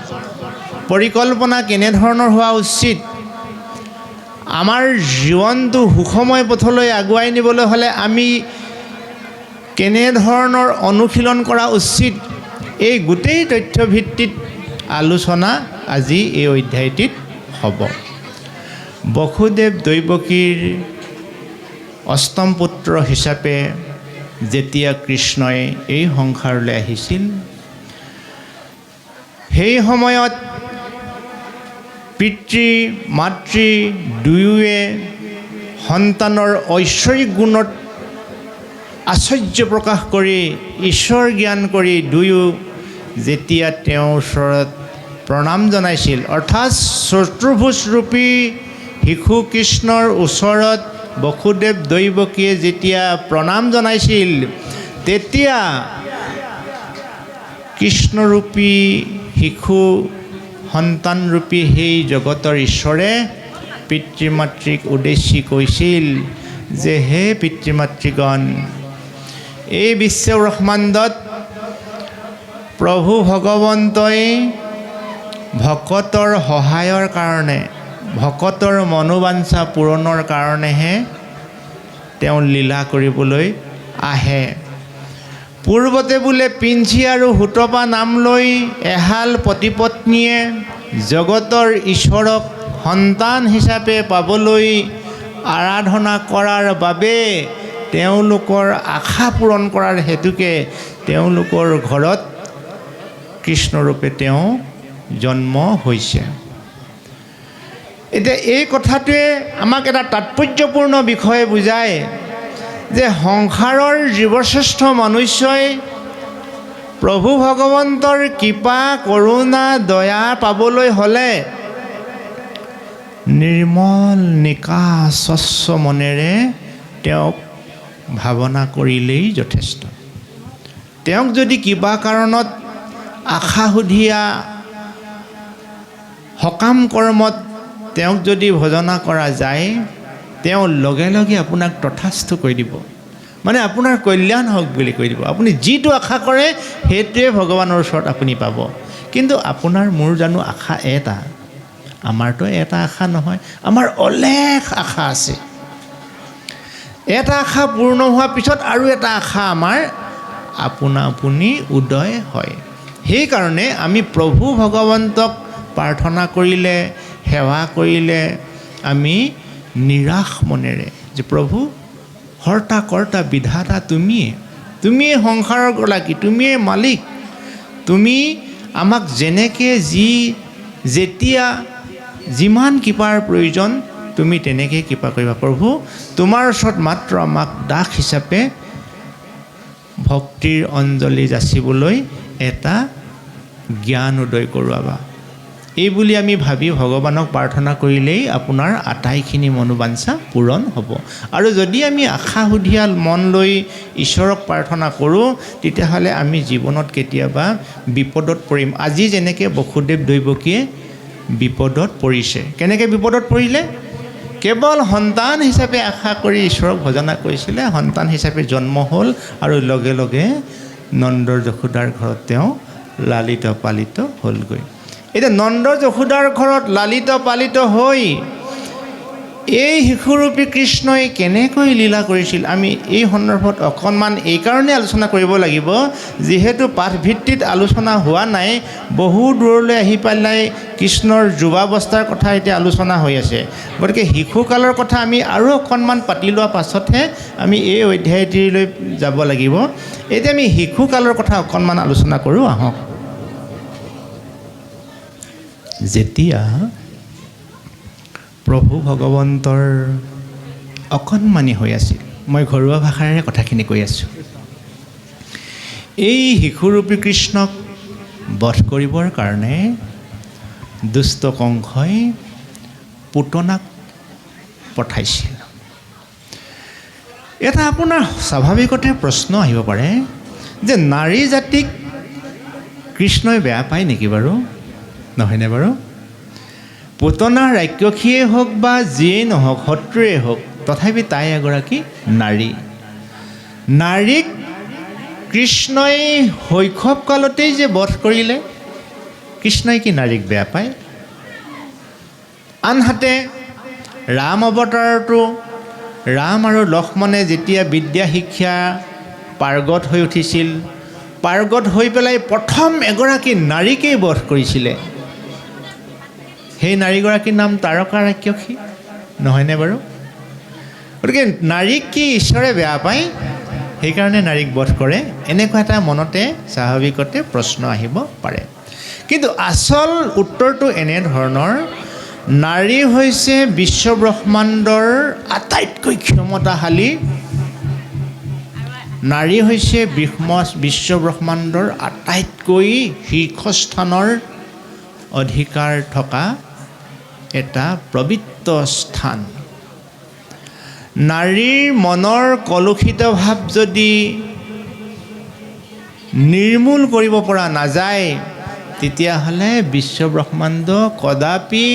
পৰিকল্পনা কেনেধৰণৰ হোৱা উচিত, আমাৰ জীৱনটো সুখময় পথলৈ আগুৱাই নিবলৈ হ'লে আমি কেনেধৰণৰ অনুশীলন কৰা উচিত, এই গোটেই তথ্যভিত্তিক আলোচনা আজি এই অধ্যায়টিত হ'ব। বসুদেৱ দৈৱকীৰ অষ্টম পুত্ৰ হিচাপে যেতিয়া কৃষ্ণই এই সংসাৰলৈ আহিছিল, সেই সময়ত পিতৃ মাতৃ দুয়োৱে সন্তানৰ ঐশ্বৰিক গুণত আশ্চৰ্য প্ৰকাশ কৰি ঈশ্বৰ জ্ঞান কৰি দুয়ো যেতিয়া তেওঁৰ ওচৰত প্ৰণাম জনাইছিল, অৰ্থাৎ চতুৰ্ভুজৰূপী শিশু কৃষ্ণৰ ওচৰত বসুদেৱ দৈৱকীয়ে যেতিয়া প্ৰণাম জনাইছিল, তেতিয়া কৃষ্ণৰূপী শিশু সন্তানৰূপী সেই জগতৰ ঈশ্বৰে পিতৃ মাতৃক উদ্দেশ্যি কৈছিল যে হে পিতৃ মাতৃগণ, এই বিশ্ব ব্ৰহ্মাণ্ডত প্ৰভু ভগৱন্তই ভকতৰ সহায়ৰ কাৰণে, ভকতৰ মনোবাঞ্ছা পূৰণৰ কাৰণেহে তেওঁ লীলা কৰিবলৈ আহে। পূৰ্বতে বোলে পিঞ্চি আৰু সুতপা নাম লৈ এহাল পতিপত্নীয়ে জগতৰ ঈশ্বৰক সন্তান হিচাপে পাবলৈ আৰাধনা কৰাৰ বাবে তেওঁলোকৰ আশা পূৰণ কৰাৰ হেতুকে তেওঁলোকৰ ঘৰত কৃষ্ণৰূপে তেওঁ জন্ম হৈছে। এতিয়া এই কথাটোৱে আমাক এটা তাৎপৰ্যপূৰ্ণ বিষয়ে বুজায় যে সংসাৰৰ জীৱশ্ৰেষ্ঠ মনুষ্যই প্ৰভু ভগৱন্তৰ কৃপা কৰোণা দয়া পাবলৈ হ'লে নিৰ্মল নিকাচ স্বচ্ছ মনেৰে তেওঁক ভাৱনা কৰিলেই যথেষ্ট। তেওঁক যদি কিবা কাৰণত আশা সুধিয়া সকাম কৰ্মত তেওঁক যদি ভজনা কৰা যায়, তেওঁ লগে লগে আপোনাক তথাস্তু কৰি দিব, মানে আপোনাৰ কল্যাণ হওক বুলি কৈ দিব। আপুনি যিটো আশা কৰে সেইটোৱে ভগৱানৰ ওচৰত আপুনি পাব। কিন্তু আপোনাৰ মোৰ জানো আশা এটা? আমাৰতো এটা আশা নহয়, আমাৰ অলেখ আশা আছে। এটা আশা পূৰ্ণ হোৱাৰ পিছত আৰু এটা আশা আমাৰ আপোনা আপুনি উদয় হয়। সেইকাৰণে আমি প্ৰভু ভগৱন্তক প্ৰাৰ্থনা কৰিলে, সেৱা কৰিলে আমি নিৰাশ মনেৰে যে প্ৰভু হৰ্তা কৰ্তা বিধাতা তুমিয়ে সংসাৰৰ গৰাকী, তুমিয়ে মালিক, তুমি আমাক যেনেকৈ যেতিয়া যিমান কৃপাৰ প্ৰয়োজন তুমি তেনেকৈ কৃপা কৰিবা। প্ৰভু তোমাৰ ওচৰত মাত্ৰ আমাক দাস হিচাপে ভক্তিৰ অঞ্জলি যাচিবলৈ এটা জ্ঞান উদয় কৰোৱাবা। এই বুলি আমি ভাবি ভগৱানক প্ৰাৰ্থনা কৰিলেই আপোনাৰ আটাইখিনি মনোবাঞ্ছা পূৰণ হ'ব। আৰু যদি আমি আশা সুধিয়াল মন লৈ ঈশ্বৰক প্ৰাৰ্থনা কৰোঁ, তেতিয়াহ'লে আমি জীৱনত কেতিয়াবা বিপদত পৰিম। আজি যেনেকৈ বসুদেৱ দৈৱকীয়ে বিপদত পৰিছে। কেনেকৈ বিপদত পৰিলে? কেৱল সন্তান হিচাপে আশা কৰি ঈশ্বৰক ভজনা কৰিছিলে, সন্তান হিচাপে জন্ম হ'ল আৰু লগে লগে নন্দৰ যশোদাৰ ঘৰত তেওঁ লালিত পালিত হ'লগৈ। এতিয়া নন্দ যশোদাৰ ঘৰত লালিত পালিত হৈ এই শিশুৰূপী কৃষ্ণই কেনেকৈ লীলা কৰিছিল, আমি এই সন্দৰ্ভত অকণমান এইকাৰণে আলোচনা কৰিব লাগিব, যিহেতু পাঠভিত্তিত আলোচনা হোৱা নাই। বহু দূৰলৈ আহি পেলাই কৃষ্ণৰ যুৱাৱস্থাৰ কথা এতিয়া আলোচনা হৈ আছে। গতিকে শিশুকালৰ কথা আমি আৰু অকণমান পাতি লোৱা পাছতহে আমি এই অধ্যায়টিলৈ যাব লাগিব। এতিয়া আমি শিশুকালৰ কথা অকণমান আলোচনা কৰোঁ আহক। যেতিয়া প্ৰভু ভগৱন্তৰ অকণমানি হৈ আছিল, মই ঘৰুৱা ভাষাৰে কথাখিনি কৈ আছোঁ, এই শিশুৰূপী কৃষ্ণক বধ কৰিবৰ কাৰণে দুষ্ট কংসই পুতনাক পঠাইছিল। এটা আপোনাৰ স্বাভাৱিকতে প্ৰশ্ন আহিব পাৰে যে নাৰী জাতিক কৃষ্ণই বেয়া পায় নেকি বাৰু? নহয়নে বাৰু? পুতনা ৰাক্ষসীয়ে হওক বা যিয়েই নহওক, শত্ৰুৱে হওক, তথাপি তাই এগৰাকী নাৰী। নাৰীক কৃষ্ণই শৈশৱ কালতেই যে বধ কৰিলে, কৃষ্ণই কি নাৰীক বেয়া পায়? আনহাতে ৰাম অৱতাৰতো ৰাম আৰু লক্ষ্মণে যেতিয়া বিদ্যা শিক্ষা পাৰ্গত হৈ উঠিছিল, পাৰ্গত হৈ পেলাই প্ৰথম এগৰাকী নাৰীকেই বধ কৰিছিলে। সেই নাৰীগৰাকীৰ নাম তাৰকা ৰাক্ষসী, নহয়নে বাৰু? গতিকে নাৰীক কি ঈশ্বৰে বেয়া পায়, সেইকাৰণে নাৰীক বধ কৰে? এনেকুৱা এটা মনতে স্বাভাৱিকতে প্ৰশ্ন আহিব পাৰে। কিন্তু আচল উত্তৰটো এনেধৰণৰ, নাৰী হৈছে বিশ্বব্ৰহ্মাণ্ডৰ আটাইতকৈ ক্ষমতাশালী, নাৰী হৈছে বিশ্বব্ৰহ্মাণ্ডৰ আটাইতকৈ শীৰ্ষস্থানৰ অধিকাৰ থকা এটা পবিত্ৰ স্থান। নাৰীৰ মনৰ কলুষিত ভাৱ যদি নিৰ্মূল কৰিব পৰা নাযায়, তেতিয়াহ'লে বিশ্বব্ৰহ্মাণ্ড কদাপি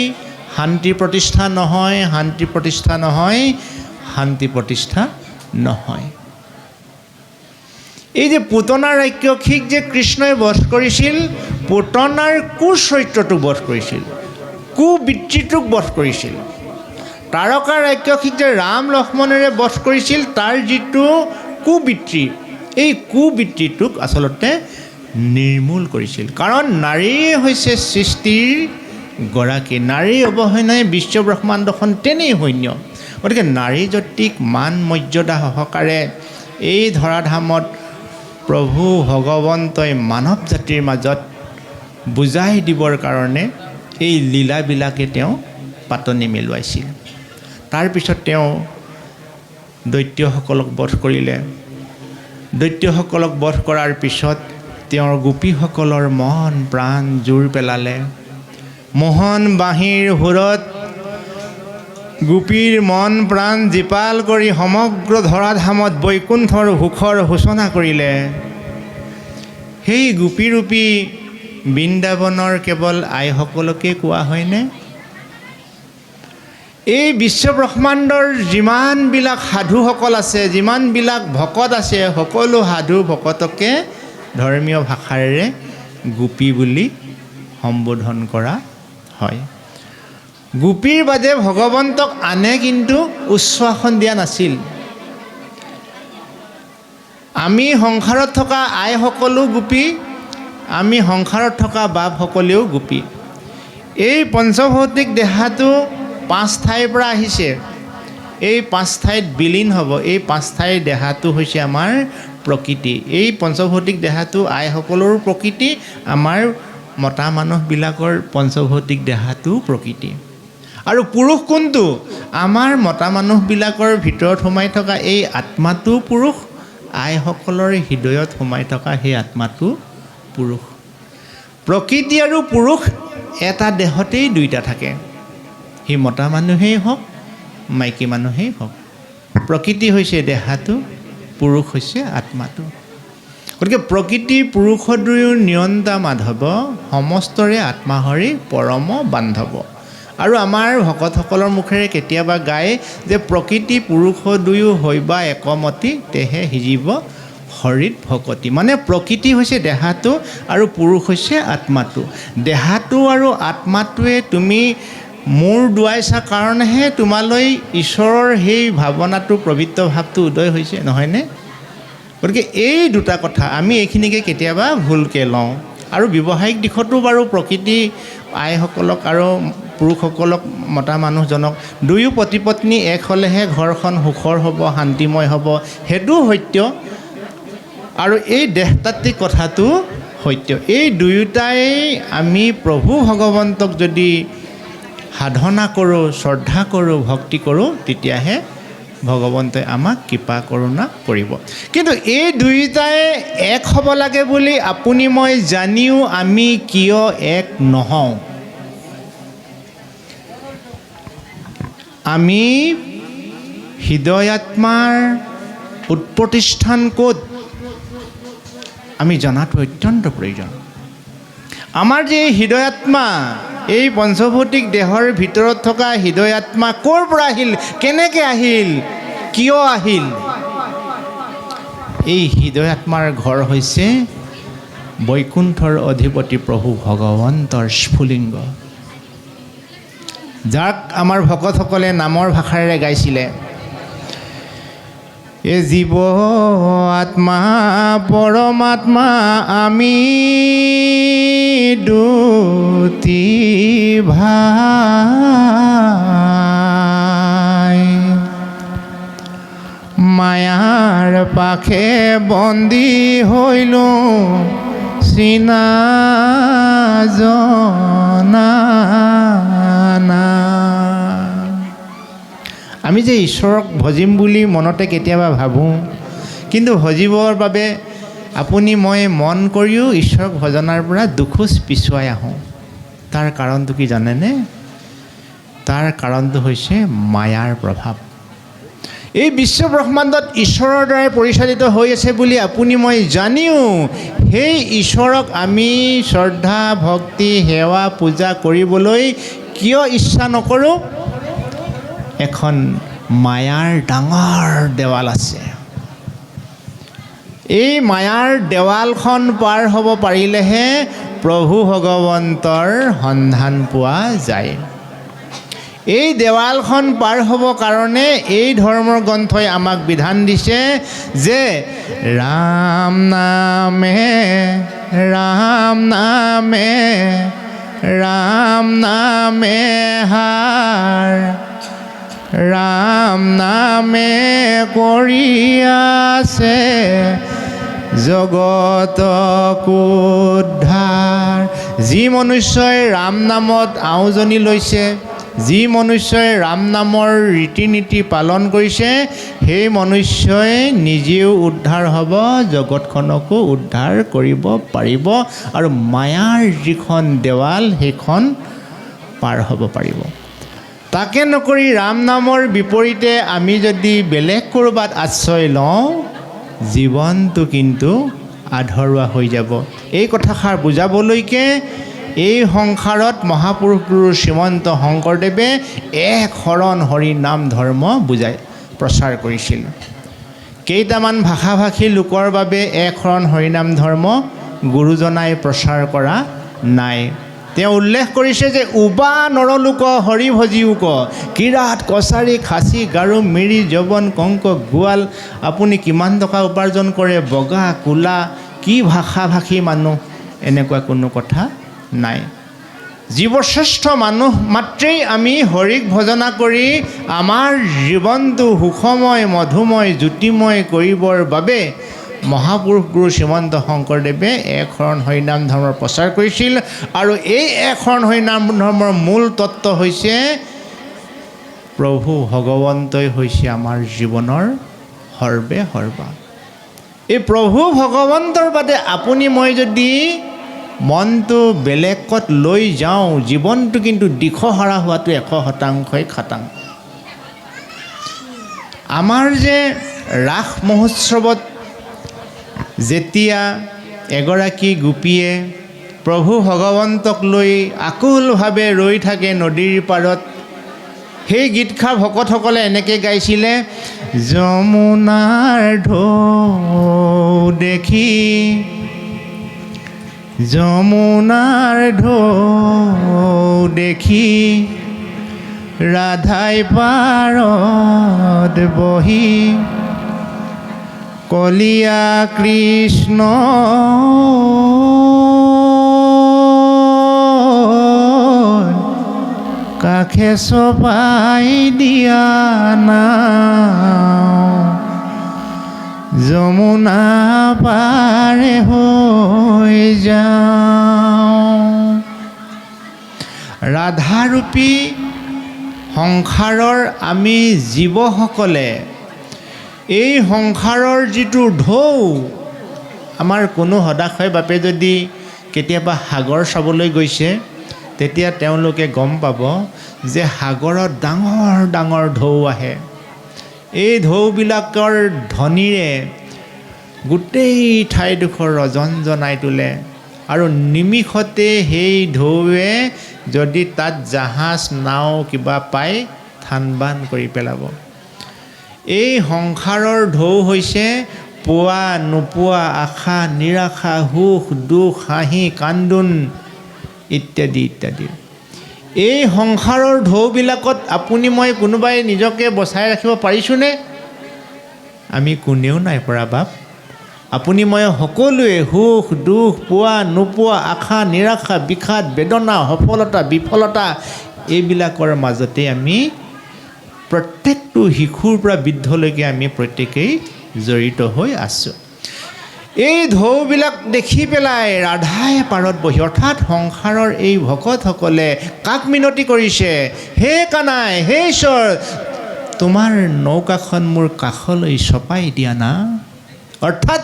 শান্তি প্ৰতিষ্ঠা নহয়, শান্তি প্ৰতিষ্ঠা নহয়, শান্তি প্ৰতিষ্ঠা নহয়। এই যে পুতনা ৰাক্ষসীক যে কৃষ্ণই বধ কৰিছিল, পুতনাৰ কুচৰিত্ৰটোক বধ কৰিছিল, কুবৃত্তিটোক বধ কৰিছিল। তাৰকা ৰাক্ষসীক যে ৰাম লক্ষ্মণেৰে বধ কৰিছিল, তাৰ যিটো কুবৃত্তি, এই কুবৃত্তিটোক আচলতে নিৰ্মূল কৰিছিল। কাৰণ নাৰীয়ে হৈছে সৃষ্টিৰ গৰাকী, নাৰীৰ অৱহেলাই বিশ্ব ব্ৰহ্মাণ্ডখন তেনেই শূন্য। গতিকে নাৰী জাতিক মান মৰ্যাদা সহকাৰে এই ধৰাধামত প্ৰভু ভগৱন্তই মানৱ জাতিৰ মাজত বুজাই দিবৰ কাৰণে এই লীলাবিলাকে তেওঁ পাতনি মেলোৱাইছিল। তাৰপিছত তেওঁ দৈত্যসকলক বধ কৰিলে। দৈত্যসকলক বধ কৰাৰ পিছত তেওঁৰ গোপীসকলৰ মন প্ৰাণ জোৰ পেলালে। মোহন বাঁহীৰ সুৰত গোপীৰ মন প্ৰাণ জীপাল কৰি সমগ্ৰ ধৰাধামত বৈকুণ্ঠৰ সুখৰ সূচনা কৰিলে। সেই গোপীৰূপী বৃন্দাবনৰ কেৱল আইসকলকে কোৱা হয়নে? এই বিশ্ব ব্ৰহ্মাণ্ডৰ যিমানবিলাক সাধুসকল আছে, যিমানবিলাক ভকত আছে, সকলো সাধু ভকতকে ধৰ্মীয় ভাষাৰে গোপী বুলি সম্বোধন কৰা হয়। গোপীৰ বাদে ভগৱন্তক আনে কিন্তু উচ্চ আসন দিয়া নাছিল। আমি সংসাৰত থকা আইসকলো গোপী, আমি সংসাৰত থকা বাপসকলেও গোপী। এই পঞ্চভৌতিক দেহাটো 5 ঠাইৰ পৰা আহিছে, এই 5 ঠাইত বিলীন হ'ব। এই 5 ঠাইৰ দেহাটো হৈছে আমাৰ প্ৰকৃতি। এই পঞ্চভৌতিক দেহাটো আইসকলৰো প্ৰকৃতি, আমাৰ মতা মানুহবিলাকৰ পঞ্চভৌতিক দেহাটো প্ৰকৃতি। আৰু পুৰুষ কোনটো? আমাৰ মতা মানুহবিলাকৰ ভিতৰত সোমাই থকা এই আত্মাটো পুৰুষ, আইসকলৰ হৃদয়ত সোমাই থকা সেই আত্মাটো পুৰুষ। প্ৰকৃতি আৰু পুৰুষ এটা দেহতেই দুইটা থাকে, সি মতা মানুহেই হওক মাইকী মানুহেই হওক। প্ৰকৃতি হৈছে দেহাটো, পুৰুষ হৈছে আত্মাটো। গতিকে প্ৰকৃতি পুৰুষ দুয়ো নিৰন্তা মাধৱ, সমস্তৰে আত্মাহৰি পৰম বান্ধৱ। আৰু আমাৰ ভকতসকলৰ মুখেৰে কেতিয়াবা গায় যে প্ৰকৃতি পুৰুষ দুয়ো হৈবা একমতি, তেহে সিজিব হৰিত ভকতি। মানে প্ৰকৃতি হৈছে দেহাটো আৰু পুৰুষ হৈছে আত্মাটো। দেহাটো আৰু আত্মাটোৱে তুমি মূৰ দুৱাইছা কাৰণেহে তোমালৈ ঈশ্বৰৰ সেই ভাৱনাটো, পবিত্ৰ ভাৱটো উদয় হৈছে, নহয়নে? গতিকে এই দুটা কথা আমি এইখিনিকে কেতিয়াবা ভুলকৈ লওঁ। আৰু ব্যৱহাৰিক দিশতো বাৰু প্ৰকৃতি আইসকলক আৰু পুৰুষসকলক, মতা মানুহজনক দুয়ো পতি পত্নী এক হ'লেহে ঘৰখন সুখৰ হ'ব, শান্তিময় হ'ব, সেইটোও সত্য। আৰু এই দেহতাত্ত্বিক কথাটো সত্য। এই দুয়োটাই আমি প্ৰভু ভগৱন্তক যদি সাধনা কৰোঁ, শ্ৰদ্ধা কৰোঁ, ভক্তি কৰোঁ, তেতিয়াহে ভগৱন্তই আমাক কৃপা কৰোণা কৰিব। কিন্তু এই দুয়োটাই এক হ'ব লাগে বুলি আপুনি মই জানিও আমি কিয় এক নহওঁ? আমি হৃদয়াত্মাৰ উৎপত্তিস্থান ক'ত আমি জনাটো অত্যন্ত প্ৰয়োজন। আমাৰ যে হৃদয়াত্মা, এই পঞ্চভৌতিক দেহৰ ভিতৰত থকা হৃদয়াত্মা ক'ৰ পৰা আহিল, কেনেকৈ আহিল, কিয় আহিল? এই হৃদয়াত্মাৰ ঘৰ হৈছে বৈকুণ্ঠৰ অধিপতি প্ৰভু ভগৱন্তৰ স্ফুলিংগ, যাক আমাৰ ভকতসকলে নামৰ ভাষাৰে গাইছিলে। এ জীৱ আত্মা পৰমাত্মা আমি দুটি ভাই, মায়াৰ পাশে বন্দী হৈলোঁ চিনা জনা না। আমি যে ঈশ্বৰক ভজিম বুলি মনতে কেতিয়াবা ভাবোঁ, কিন্তু ভজিবৰ বাবে আপুনি মই মন কৰিও ঈশ্বৰক ভজনাৰ পৰা দুখোজ পিছুৱাই আহোঁ। তাৰ কাৰণটো কি জানেনে? তাৰ কাৰণটো হৈছে মায়াৰ প্ৰভাৱ। এই বিশ্ব ব্ৰহ্মাণ্ডত ঈশ্বৰৰ দ্বাৰাই পৰিচালিত হৈ আছে বুলি আপুনি মই জানিও সেই ঈশ্বৰক আমি শ্ৰদ্ধা ভক্তি সেৱা পূজা কৰিবলৈ কিয় ইচ্ছা নকৰোঁ? এখন মায়াৰ ডাঙৰ দেৱাল আছে। এই মায়াৰ দেৱালখন পাৰ হ'ব পাৰিলেহে প্ৰভু ভগৱন্তৰ সন্ধান পোৱা যায়। এই দেৱালখন পাৰ হ'ব কাৰণে এই ধৰ্মৰ গ্ৰন্থই আমাক বিধান দিছে যে ৰাম নামে ৰাম নামে ৰাম নামে হাৰ, ৰাম নামে কৰি আছে জগতক উদ্ধাৰ। যি মনুষ্যই ৰাম নামত আওজনি লৈছে, যি মনুষ্যই ৰাম নামৰ ৰীতি নীতি পালন কৰিছে, সেই মনুষ্যই নিজেও উদ্ধাৰ হ'ব, জগতখনকো উদ্ধাৰ কৰিব পাৰিব আৰু মায়াৰ যিখন দেৱাল সেইখন পাৰ হ'ব পাৰিব। তাকে নকৰি ৰাম নামৰ বিপৰীতে আমি যদি বেলেগ ক'ৰবাত আশ্ৰয় লওঁ, জীৱনটো কিন্তু আধৰুৱা হৈ যাব। এই কথাষাৰ বুজাবলৈকে এই সংসাৰত মহাপুৰুষ গুৰু শ্ৰীমন্ত শংকৰদেৱে এক শৰণ হৰি নাম ধৰ্ম বুজাই প্ৰচাৰ কৰিছিল। কেইটামান ভাষাভাষী লোকৰ বাবে এক শৰণ হৰিনাম ধৰ্ম গুৰুজনাই প্ৰচাৰ কৰা নাই। তেওঁ উল্লেখ কৰিছে যে উবা নৰলোক হৰি ভজিওক, কিৰাত কছাৰী খাচী গাৰো মিৰি যৱন কংক গোৱাল। আপুনি কিমান টকা উপাৰ্জন কৰে, বগা কোলা, কি ভাষাভাষী মানুহ, এনেকুৱা কোনো কথা নাই। জীৱশ্ৰেষ্ঠ মানুহ মাত্ৰেই আমি হৰিক ভজনা কৰি আমাৰ জীৱনটো সুখময় মধুময় জ্যোতিময় কৰিবৰ বাবে মহাপুৰুষ গুৰু শ্ৰীমন্ত শংকৰদেৱে এক শৰণ হৰিনাম ধৰ্মৰ প্ৰচাৰ কৰিছিল। আৰু এই এক শৰণ হৰিনাম ধৰ্মৰ মূল তত্ত্ব হৈছে প্ৰভু ভগৱন্তই হৈছে আমাৰ জীৱনৰ সৰ্বে সৰ্বা। এই প্ৰভু ভগৱন্তৰ বাদে আপুনি মই যদি মনটো বেলেগত লৈ যাওঁ, জীৱনটো কিন্তু দিশহাৰা হোৱাটো 100%ই খাটাং। আমাৰ যে ৰাস মহোৎসৱত যেতিয়া এগৰাকী গোপীয়ে প্ৰভু ভগৱন্তক লৈ আকুলভাৱে ৰৈ থাকে নদীৰ পাৰত, সেই গীতষাৰ ভকতসকলে এনেকৈ গাইছিলে, যমুনাৰ ঢৌ দেখি যমুনাৰ ঢৌ দেখি ৰাধাই পাৰত বহি কলিয়া কৃষ্ণ কাষে চপাই দিয়া নাও, যমুনা পাৰে হৈ যাওঁ। ৰাধাৰূপী সংসাৰৰ আমি জীৱসকলে এই সংসাৰৰ যিটো ঢৌ, আমাৰ কোনো সদাশয় বাপে যদি কেতিয়াবা সাগৰ চাবলৈ গৈছে, তেতিয়া তেওঁলোকে গম পাব যে সাগৰত ডাঙৰ ডাঙৰ ঢৌ আহে। এই ঢৌবিলাকৰ ধ্বনিৰে গোটেই ঠাইডোখৰ ৰজনজনাই তোলে আৰু নিমিষতে সেই ঢৌৱে যদি তাত জাহাজ নাও কিবা পায় থান-বান কৰি পেলাব। এই সংসাৰৰ ঢৌ হৈছে পোৱা নোপোৱা আশা নিৰাশা, সুখ দুখ, হাঁহি কান্দোন ইত্যাদি ইত্যাদি। এই সংসাৰৰ ঢৌবিলাকত আপুনি মই কোনোবাই নিজকে বচাই ৰাখিব পাৰিছোঁনে? আমি কোনেও নাই পৰা বাপ। আপুনি মই সকলোৱে সুখ দুখ, পোৱা নোপোৱা আশা নিৰাশা, বিষাদ বেদনা, সফলতা বিফলতা, এইবিলাকৰ মাজতে আমি প্ৰত্যেকটো শিশুৰ পৰা বৃদ্ধলৈকে আমি প্ৰত্যেকেই জড়িত হৈ আছোঁ। এই ঢৌবিলাক দেখি পেলাই ৰাধাই পাৰত বহি, অৰ্থাৎ সংসাৰৰ এই ভকতসকলে কাক মিনতি কৰিছে, হে কানাই, হে ঈশ্বৰ, তোমাৰ নৌকাখন মোৰ কাষলৈ চপাই দিয়া না। অৰ্থাৎ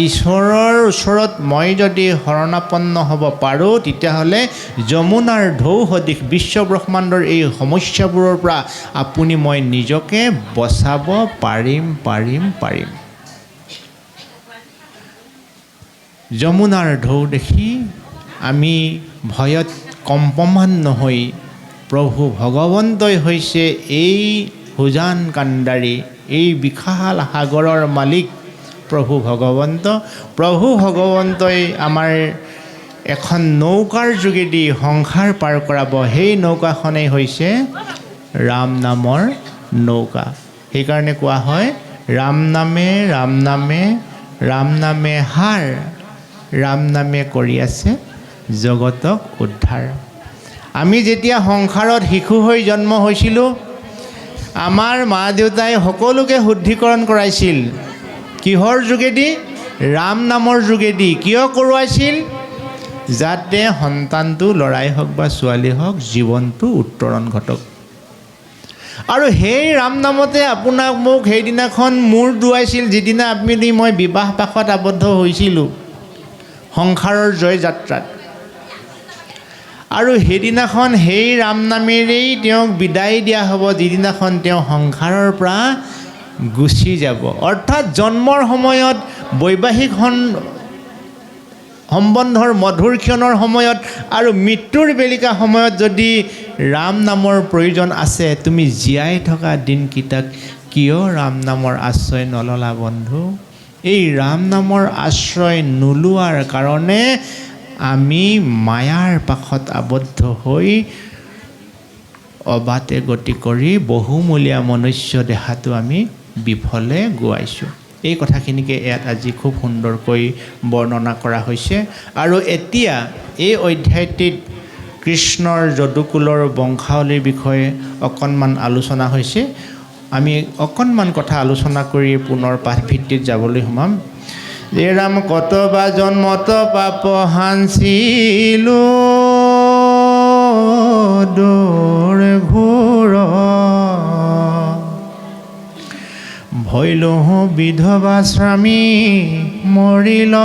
ঈশ্বৰৰ ওচৰত মই যদি শৰণাপন্ন হ'ব পাৰোঁ, তেতিয়াহ'লে যমুনাৰ ঢৌ সদৃশ বিশ্ব ব্ৰহ্মাণ্ডৰ এই সমস্যাবোৰৰ পৰা আপুনি মই নিজকে বচাব পাৰিম পাৰিম পাৰিম। যমুনাৰ ঢৌ দেখি আমি ভয়ত কম্পমান নহৈ প্ৰভু ভগৱন্তই হৈছে এই উজান কাণ্ডাৰী, এই বিশাল সাগৰৰ মালিক প্ৰভু ভগৱন্ত। প্ৰভু ভগৱন্তই আমাৰ এখন নৌকাৰ যোগেদি সংসাৰ পাৰ কৰাব। সেই নৌকাখনেই হৈছে ৰাম নামৰ নৌকা। সেইকাৰণে কোৱা হয় ৰাম নামে ৰাম নামে ৰাম নামে হাৰ, ৰাম নামে কৰি আছে জগতক উদ্ধাৰ। আমি যেতিয়া সংসাৰত শিশু হৈ জন্ম হৈছিলোঁ, আমাৰ মা দেউতাই সকলোকে শুদ্ধিকৰণ কৰাইছিল। কিহৰ যোগেদি? ৰাম নামৰ যোগেদি। কিয় কৰোৱাইছিল? যাতে সন্তানটো ল'ৰাই হওক বা ছোৱালী হওক জীৱনটো উত্তৰণ ঘটক। আৰু সেই ৰাম নামতে আপোনাক মোক সেইদিনাখন মূৰ দোৱাইছিল, যিদিনা আপুনি মই বিবাহ পাশত আবদ্ধ হৈছিলোঁ সংসাৰৰ জয় যাত্ৰাত। আৰু সেইদিনাখন সেই ৰাম নামেৰেই তেওঁক বিদায় দিয়া হ'ব, যিদিনাখন তেওঁ সংসাৰৰ পৰা গুচি যাব। অৰ্থাৎ জন্মৰ সময়ত বৈবাহিক সম্বন্ধৰ মধুৰ ক্ষণৰ সময়ত আৰু মৃত্যুৰ বেলিকা সময়ত যদি ৰাম নামৰ প্ৰয়োজন আছে, তুমি জীয়াই থকা দিনকেইটাক কিয় ৰাম নামৰ আশ্ৰয় নললা বন্ধু? এই ৰাম নামৰ আশ্ৰয় নোলোৱাৰ কাৰণে আমি মায়াৰ পাশত আবদ্ধ হৈ অবাতে গতি কৰি বহুমূলীয়া মনুষ্য দেহাটো আমি বিফলে গোৱাইছোঁ। এই কথাখিনিকে ইয়াত আজি খুব সুন্দৰকৈ বৰ্ণনা কৰা হৈছে। আৰু এতিয়া এই অধ্যায়টিত কৃষ্ণৰ যদুকুলৰ বংশাৱলীৰ বিষয়ে অকণমান আলোচনা হৈছে। আমি অকণমান কথা আলোচনা কৰি পুনৰ পাঠভিত্তিত যাবলৈ সোমাম। যে ৰাম কতবা জন্মত পাপ হাঞ্চিলো দূৰ ঘোৰ, ভৈলো বিধৱা স্বামী মৰিল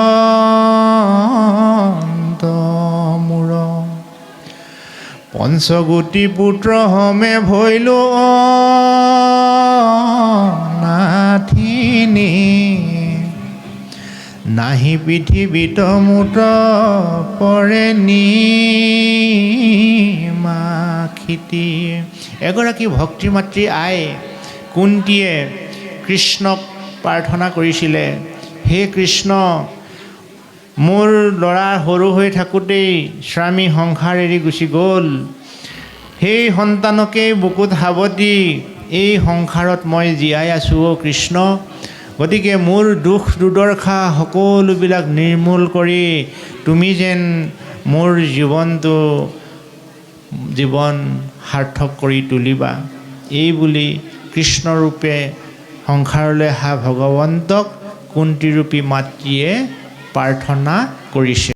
মূৰ, পঞ্চগোটি পুত্ৰ হমে ভৈলো নাথিনী, নাহি পৃথিৱীত মুত পৰে নিমাখিতি। এগৰাকী ভক্তিমাতৃ আই কুন্তীয়ে কৃষ্ণক প্ৰাৰ্থনা কৰিছিলে, হে কৃষ্ণ, মোৰ ল'ৰা সৰু হৈ থাকোঁতেই স্বামী সংসাৰ এৰি গুচি গ'ল। সেই সন্তানকেই বুকুত সাৱটি এই সংসাৰত মই জীয়াই আছোঁ অ' কৃষ্ণ। গতিকে মোৰ দুখ দুৰ্দশা সকলোবিলাক নিৰ্মূল কৰি তুমি যেন মোৰ জীৱন সাৰ্থক কৰি তুলিবা। এই বুলি কৃষ্ণৰূপে সংসাৰলৈ অহা ভগৱন্তক কুন্তীৰূপী মাতৃয়ে প্ৰাৰ্থনা কৰিছে।